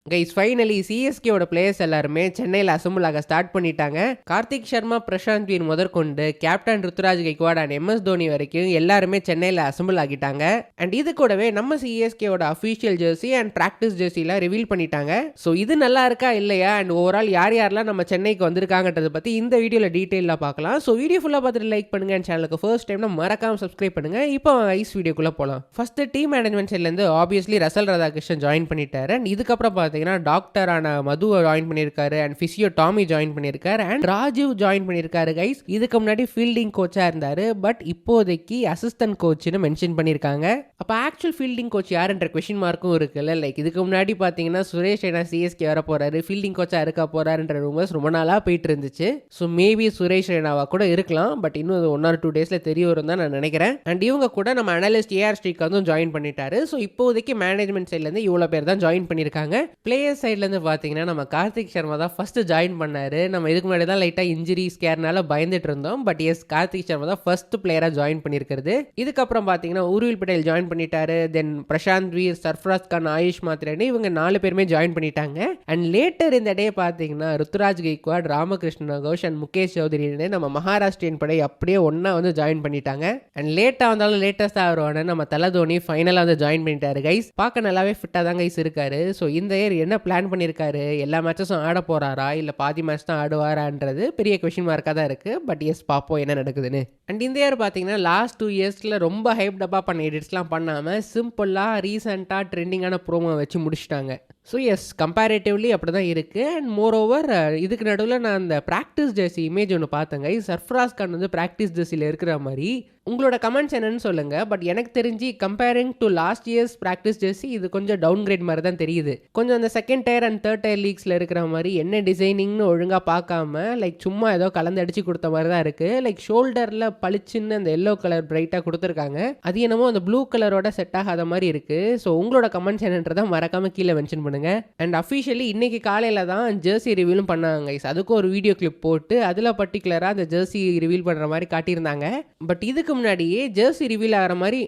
Guys finally சிஎஸ்கேவோட players எல்லாருமே சென்னையில் assemble ஆக ஸ்டார்ட் பண்ணிட்டாங்க. கார்த்திக் சர்மா, பிரசாந்த் வீர் முதற்கொண்டு captain Ruturaj Gaikwad and MS Dhoni வரைக்கும் எல்லாருமே சென்னையில் அசம்பிள் ஆகிட்டாங்க. அண்ட் இது கூடவே நம்ம சிஎஸ்கேவோட அஃபீஷியல் ஜெர்சி அண்ட் ப்ராக்டிஸ் ஜெர்சிலாம் ரிவீல் பண்ணிட்டாங்க. ஸோ இது நல்லா இருக்கா இல்லையா அண்ட் ஓவரால் யார் யாரெல்லாம் நம்ம சென்னைக்கு வந்திருக்காங்கன்றதை பற்றி இந்த வீடியோவில் டீட்டெயிலாக பார்க்கலாம். ஸோ வீடியோ ஃபுல்லாக பார்த்துட்டு லைக் பண்ணுங்க அண்ட் சேனலுக்கு ஃபர்ஸ்ட் டைம்னா மறக்காம சப்ஸ்கிரைப் பண்ணுங்க. இப்போ ஐஸ் வீடியோக்குள்ளே போகலாம். ஃபர்ஸ்ட் டீம் மேனேஜ்மெண்ட் சைட்லேருந்து ஆப்வியஸ்லி ரசல் ராதாகிருஷ்ணன் ஜாயின் பண்ணிட்டாரு. அண்ட் இதுக்கப்புறம் பார்த்தீங்கன்னா டாக்டரான மது ஜாயின் பண்ணியிருக்காரு அண்ட் பிசியோ டாமி ஜாயின் பண்ணியிருக்காரு அண்ட் ராஜீவ் ஜாயின் பண்ணியிருக்காரு கைஸ். இதுக்கு முன்னாடி ஃபீல்டிங் கோச்சா இருந்தாரு, பட் இப்போதைக்கு அசிஸ்டன்ட் கோச்னு மென்ஷன் பண்ணியிருக்காங்க. அப்போ ஆக்சுவல் ஃபீல்டிங் கோச் யாருன்ற கொஸ்டின் மார்க்கும் இருக்குல்ல. லைக் இதுக்கு முன்னாடி பார்த்தீங்கன்னா சுரேஷ் ரெய்னா சிஎஸ்கே வர போறாரு, ஃபீல்டிங் கோச்சா இருக்க போறாருன்ற ரூமர்ஸ் ரொம்ப நாளாக போயிட்டு இருந்துச்சு. ஸோ மேபி சுரேஷ் ரெய்னாவா கூட இருக்கலாம், பட் இன்னும் 1 or 2 டேஸ்ல தெரிய வரும் தான் நான் நினைக்கிறேன். அண்ட் இவங்க கூட நம்ம அனலிஸ்ட் AR ஸ்ரீகாந்தும் ஜாயின் பண்ணிட்டாரு. ஸோ இப்போதைக்கு மேனேஜ்மெண்ட் சைட்லேருந்து இவ்வளோ பேர் தான் ஜாயின் பண்ணியிருக்காங்க. பிளேயர் சைட்லேருந்து பார்த்தீங்கன்னா நம்ம கார்த்திக் சர்மா தான் ஃபர்ஸ்ட் ஜாயின் பண்ணாரு. நம்ம இதுக்கு முன்னாடி தான் லைட்டாக இன்ஜுரி ஸ்கேர்னால பயந்துட்டு இருந்தோம், பட் எஸ் கார்த்திக் சர்மா தான் ஃபர்ஸ்ட் பிளேயராக ஜாயின் பண்ணியிருக்கிறது. இதுக்கப்புறம் பார்த்தீங்கன்னா உருவில் பட்டேல் ஜாயின் பண்ணிட்டாரு. தென் பிரசாந்த் வீர், சர்ஃப்ராஸ் கான், ஆயுஷ் மாத்ரேனி இவங்க 4 பேருமே ஜாயின் பண்ணிட்டாங்க. அண்ட் லேட்டர் இந்த டே பார்த்தீங்கன்னா ருத்துராஜ் கைக்வாட், ராமகிருஷ்ண கோஷ் அண்ட் முகேஷ் சௌத்ரின்னு நம்ம மகாராஷ்டிரியன் படை அப்படியே ஒன்றா வந்து ஜாயின் பண்ணிட்டாங்க. அண்ட் லேட்டாக வந்தாலும் லேட்டஸ்டாக வருவானு நம்ம தல தோனி ஃபைனலாக வந்து ஜாயின் பண்ணிட்டாரு கைஸ். பார்க்க நல்லாவே ஃபிட்டாக தான் கைஸ் இருக்காரு. ஸோ இந்த இயர் என்ன பிளான் பண்ணியிருக்காரு, எல்லா மேட்சஸும் ஆட போறாரா இல்லை பாதி மேட்ச் தான் ஆடுவாரான்றது பெரிய கொஸ்டின் மார்க்காக தான் இருக்கு. பட் எஸ் பார்ப்போம் என்ன நடக்குதுன்னு. அண்ட் இந்த இயர் பார்த்தீங்கன்னா லாஸ்ட் 2 இயர்ஸில் ரொம்ப ஹைப் டப்பா பண்ண எடிட்ஸ்லாம் பண்ணாமல் சிம்பிளாக ரீசெண்டாக ட்ரெண்டிங்கான ப்ரோமோ வச்சு முடிச்சிட்டாங்க. ஸோ எஸ் கம்பேரேட்டிவ்லி அப்படி தான் இருக்குது. அண்ட் மோர் ஓவர் இதுக்கு நடுவில் நான் அந்த ப்ராக்டிஸ் ஜெர்சி இமேஜ் ஒன்று பார்த்தேங்க. சர்ஃப்ராஸ் கான் வந்து ப்ராக்டிஸ் ஜெர்சியில் இருக்கிற மாதிரி. உங்களோட கமெண்ட்ஸ் என்னன்னு சொல்லுங்கள். பட் எனக்கு தெரிஞ்சு comparing to last years practice jersey இது கொஞ்சம் டவுன் கிரேட் மாதிரி தான் தெரியுது. கொஞ்சம் அந்த second tier and third tier லீக்ஸில் இருக்கிற மாதிரி என்ன டிசைனிங்னு ஒழுங்காக பார்க்காம லைக் சும்மா ஏதோ கலந்து அடிச்சு கொடுத்த மாதிரி தான் இருக்குது. லைக் ஷோல்டரில் பளிச்சுன்னு அந்த எல்லோ கலர் பிரைட்டாக கொடுத்துருக்காங்க. அது என்னமோ அந்த ப்ளூ கலரோட செட் ஆகாத மாதிரி இருக்குது. ஸோ உங்களோட கமெண்ட்ஸ் என்னன்றதை மறக்காமல் கீழே மென்ஷன் பண்ணுங்க. அண்ட் அஃபிஷியலி இன்னைக்கு காலையில் தான் ஜெர்சி ரிவீலும் பண்ணாங்க. அதுக்கும் ஒரு வீடியோ கிளிப் போட்டு அதில் பர்டிகுலராக அந்த ஜெர்சி ரிவீல் பண்ணுற மாதிரி காட்டியிருந்தாங்க. பட் இதுக்கு முன்னாடியே ஜெர்சி ரிவீல் ஆகிற மாதிரி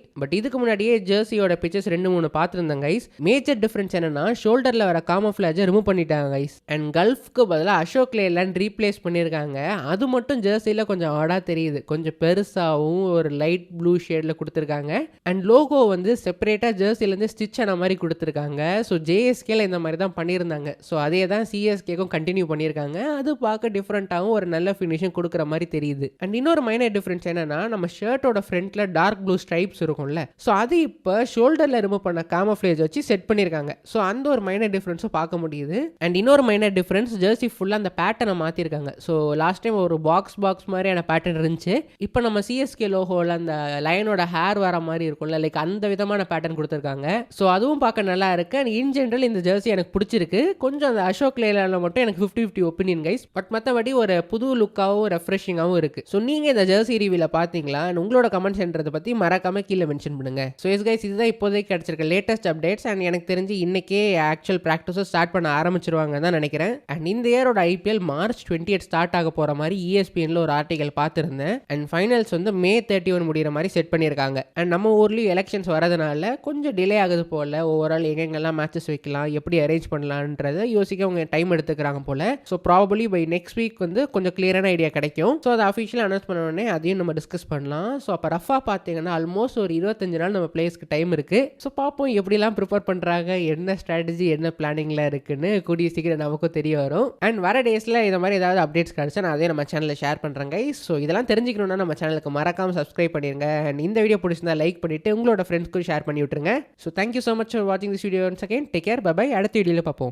ஜெர்சியோட பிக்சர்ஸ் 2-3 பார்த்துருந்தாங்க கைஸ். மேஜர் டிஃபரன்ஸ் என்னன்னா ஷோல்டரில் வர காமோஃப்ளாஜை ரிமூவ் பண்ணிட்டாங்க கைஸ். அண்ட் கல்ஃப்க்கு பதிலாக அசோக் லேலண்ட் ரீப்ளேஸ் பண்ணியிருக்காங்க. அது மட்டும் ஜெர்சியில் கொஞ்சம் ஆடாக தெரியுது. கொஞ்சம் பெருசாகவும் ஒரு லைட் ப்ளூ ஷேடில் கொடுத்துருக்காங்க. அண்ட் லோகோ வந்து செப்பரேட்டாக ஜெர்சிலேருந்து ஸ்டிச் ஆன மாதிரி கொடுத்துருக்காங்க. ஸோ JSKல இந்த மாதிரி தான் பண்ணியிருந்தாங்க. ஸோ அதே தான் CSKக்கும் கண்டினியூ பண்ணியிருக்காங்க. அது பார்க்க டிஃப்ரெண்ட்டாகவும் ஒரு நல்ல ஃபினிஷிங் கொடுக்குற மாதிரி தெரியுது. அண்ட் இன்னொரு மைனர் டிஃப்ரென்ஸ் என்னன்னா நம்ம ஷர்ட்டோட ஃப்ரண்ட்ல டார்க் ப்ளூ ஸ்ட்ரைப்ஸ் இருக்கும்ல, ஸோ அது இப்போ ஷோல்டரில் ரிமூவ் பண்ண காமோஃப்ளேஜ் வச்சு செட் பண்ணியிருக்காங்க. ஸோ அந்த ஒரு மைனர் டிஃப்ரென்ஸும் பார்க்க முடியுது. அண்ட் இன்னொரு மைனர் டிஃப்ரென்ஸ் ஜெர்சி ஃபுல்லாக அந்த பேட்டர்னை மாற்றிருக்காங்க. ஸோ லாஸ்ட் டைம் ஒரு பாக்ஸ் மாதிரியான பேட்டர்ன் இருந்துச்சு. இப்போ நம்ம CSK லோகோவில் அந்த லயனோட ஹேர் வர மாதிரி இருக்கும்ல, லைக் அந்த விதமான பேட்டர்ன் கொடுத்துருக்காங்க. ஸோ அதுவும் பார்க்க நல்லா இருக்கு. அண்ட் இன் ஜென்ரல் இந்த ஜெர்சி எனக்கு பிடிச்சிருக்கு. கொஞ்சம் அந்த அசோக் லேலண்ட்ல மட்டும் எனக்கு 50-50 ஒப்பீனியன் கைஸ். பட் மற்றபடி ஒரு புது லுக்காகவும் ரெஃப்ரெஷிங்காகவும் இருக்கு. ஸோ நீங்க இந்த ஜெர்சி ரிவியூல பார்த்தீங்களா? உங்களோட கமெண்ட்ஸ்ன்றதை பற்றி மறக்காம கீழே மென்ஷன் பண்ணுங்க. ஸோ எஸ் கைஸ், இதுதான் இப்போதைக்கு கிடைச்சிருக்க லேட்டஸ்ட் அப்டேட்ஸ். அண்ட் எனக்கு தெரிஞ்சு இன்னைக்கே ஆக்சுவல் ப்ராக்டிஸும் ஸ்டார்ட் பண்ண ஆரம்பிச்சிருவாங்க தான் நினைக்கிறேன். அண்ட் இந்த இயரோட IPL March 28 ஸ்டார்ட் ஆக போற மாதிரி ESPNல ஒரு ஆர்டிகல் பார்த்துருந்தேன். அண்ட் ஃபைனல்ஸ் வந்து May 31 முடிகிற மாதிரி செட் பண்ணியிருக்காங்க. அண்ட் நம்ம ஊர்லேயும் எலெக்ஷன்ஸ் வரதுனால கொஞ்சம் டிலே ஆகுது போல. ஓவரால் எங்கெங்கெல்லாம் மேட்சஸ் வைக்கலாம், எப்படி அரேஞ்ச் பண்ணலான்றதை யோசிக்க அவங்க டைம் எடுத்துக்கிறாங்க போல. So probably by next week வந்து கொஞ்சம் கிளியரான ஐடியா கிடைக்கும். ஸோ அதை அஃபிஷியலாக அனௌன்ஸ் பண்ண உடனே அதையும் நம்ம டிஸ்கஸ் பண்ணலாம். ஸோ அப்போ ரஃபாக பார்த்தீங்கன்னா ஆல்மோஸ்ட் ஒரு 25 நாள் நம்ம பிளேயர்ஸ்க்கு டைம் இருக்குது. ஸோ பார்ப்போம் எப்படிலாம் ப்ரிப்பேர் பண்ணுறாங்க, என்ன ஸ்ட்ராட்டஜி, என்ன பிளானிங்கில் இருக்குன்னு கூடிய சீக்கிரம் நமக்கும் தெரிய வரும். அண்ட் வர டேஸில் இந்த மாதிரி ஏதாவது அப்டேட்ஸ் கிடச்சா நான் அதே நம்ம சேனலில் ஷேர் பண்ணுறேன் கைஸ். ஸோ இதெல்லாம் தெரிஞ்சுக்கணுன்னா நம்ம சேனலுக்கு மறக்காமல் சப்ஸ்கிரைப் பண்ணிடுங்க. அண்ட் இந்த வீடியோ பிடிச்சிருந்தா லைக் பண்ணிவிட்டு உங்களோட ஃப்ரெண்ட்ஸ்க்கு ஷேர் பண்ணி விட்டுருங்க. So thank you so much for வாட்சிங் this video once again. Take care, bye. அடுத்த வீடியோவில் பார்ப்போம்.